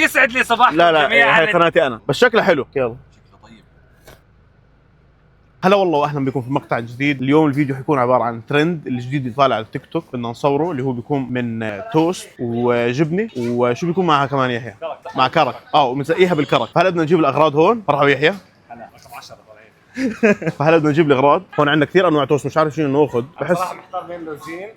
بيسعد لي صباح لا الجميع. هاي قناتي انا، بس شكلها حلو. يلا هلا والله واهلا بكم في مقطع جديد. اليوم الفيديو حيكون عباره عن ترند الجديد اللي طالع على التيك توك، بدنا نصوره، اللي هو بيكون من توست وجبنه، وشو بيكون معها كمان يحيى؟ مع كرك. ومسقيها بالكرك. فهلا بدنا نجيب الاغراض هون. مرحبا يحيى. هلا رقم 10 طالعين. فهلا بدنا نجيب الاغراض. هون عندنا كثير انواع توست، مش عارف شنو ناخذ. بحس صراحه محتار بين لوزين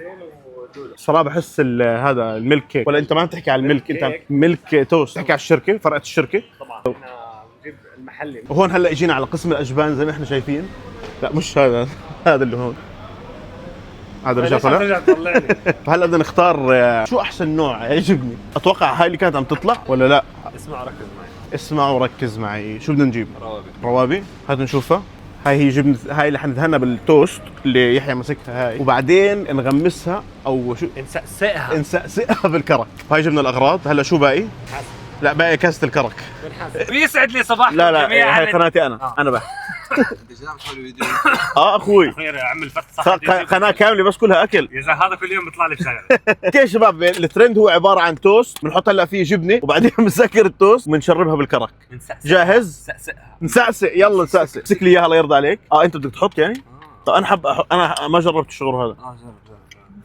ودوله. صراحه بحس هذا الميلك كيك، ولا انت ما تحكي على الميلك، انت ميلك توست تحكي على الشركه، فرقه الشركه. طبعا احنا بنجيب المحلي. وهون هلا اجينا على قسم الاجبان زي ما احنا شايفين. لا مش هذا، هذا اللي هون، هذا رجع طلع. رجع طلعني. فهلا بدنا نختار شو احسن نوع يعجبني. اتوقع هاي اللي كانت عم تطلع ولا لا؟ اسمع ركز معي. اسمع وركز معي. شو بدنا نجيب؟ روابي. روابي. هات نشوفها. هاي هي جبنة، هاي اللي حندهنها بالتوست اللي يحيى ماسكها هاي، وبعدين نغمسها او شو، نسقسقها بالكرك. هاي جبنا الاغراض. هلا شو باقي؟ لا باقي كاسة الكرك. بيسعد لي صباح لا الجميع. هاي قناتي انا. انا بقى انت جاي بتسوي فيديو؟ اخوي يا عم الفتح صح. قناة كاملة بس كلها اكل. اذا هذا كل يوم بيطلع لي بشغله. اوكي شباب، الترند هو عبارة عن توست، بنحط هلا فيه جبنة، وبعدين بنسكر التوست وبنشربها بالكرك. جاهز؟ نسقسق. يلا نسقسق. امسك لي اياها الله يرضى عليك. انت بدك تحط يعني؟ طب انا حب انا ما جربت الشعور هذا. جرب.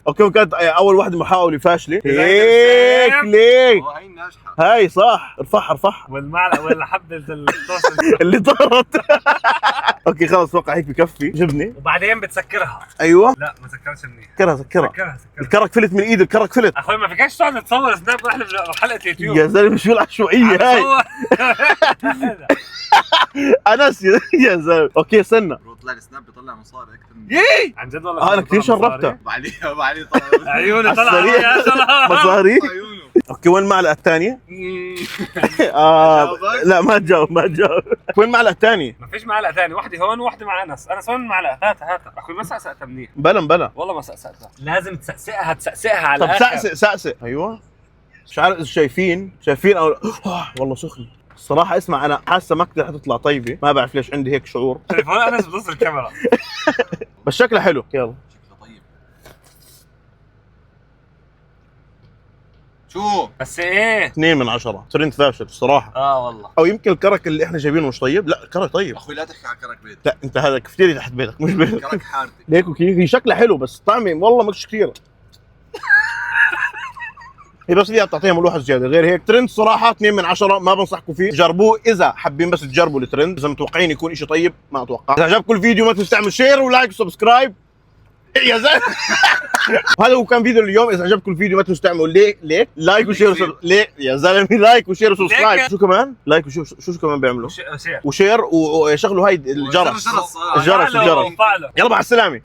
اوكي، كانت اول واحدة محاولة فاشلة. هيك ليك. هاي الناجحه. هاي صح. ارفعها والمعلقه ولا حبه التوست. اللي طارت. اوكي خلص، اتوقع هيك بكفي جبنة. وبعدين بتسكرها. ايوه لا ما سكرش منيح. سكرها. سكرها. الكرك فلت من ايد، الكرك فلت. اخوي ما فيكش تقعد تصور سناب واحنا بحلقه يوتيوب. يا زلمه شو العشوائية هاي. انس يا زلمه. اوكي استنى. طلع السناب بيطلع مصاري اكثر من يي عن جد والله. انا كثير شربتها. وعليه طلع عيوني طلع السريع. يا سلام. مصاري. عيونه. اوكي وين المعلقه الثانيه؟ لا ما تجاوب. وين المعلقه الثانيه؟ ما فيش معلقه ثانيه، واحده هون وواحده مع انس. انا هون معلقه. هاتها اخوي. ما سقسقتها منيح بلا والله. ما سقسقتها. لازم تسقسقها على طب الاخر. سقسق. ايوه. مش عارف اذا شايفين او والله سخن الصراحه. اسمع انا حاسه مكتة حتطلع طيبه، ما بعرف ليش عندي هيك شعور. شايف هون انس بنص الكاميرا. بس شكلها حلو. يلا شكله طيب. شو بس ايه 2 من 10. ترند فاشل الصراحه. والله. او يمكن الكرك اللي احنا جايبينه مش طيب. لا الكرك طيب. اخوي لا تحكي على كرك بيت. لا انت هذا كفتيري تحت بيتك مش بيتك. كرك حارتي. ليك وكيف هي شكلها حلو بس طعمه والله مش كثير. هي بس فيها تعطيها ملوحه زياده، غير هيك ترند صراحه 2 من 10. ما بنصحكم فيه، جربوه اذا حابين بس تجربوا الترند. اذا متوقعين يكون شيء طيب ما اتوقع. اذا عجبكم الفيديو ما تنسوا تعملوا شير ولايك وسبسكرايب. يا زلمه. هذا هو كان فيديو اليوم. اذا عجبكم الفيديو ما تنسوا تعملوا لايك وشير يا زلمه لايك وشير وسبسكرايب. شو كمان؟ لايك شو كمان بيعملوا؟ وشير وشغلوا هاي الجرس. الجرس. يلا مع السلامه.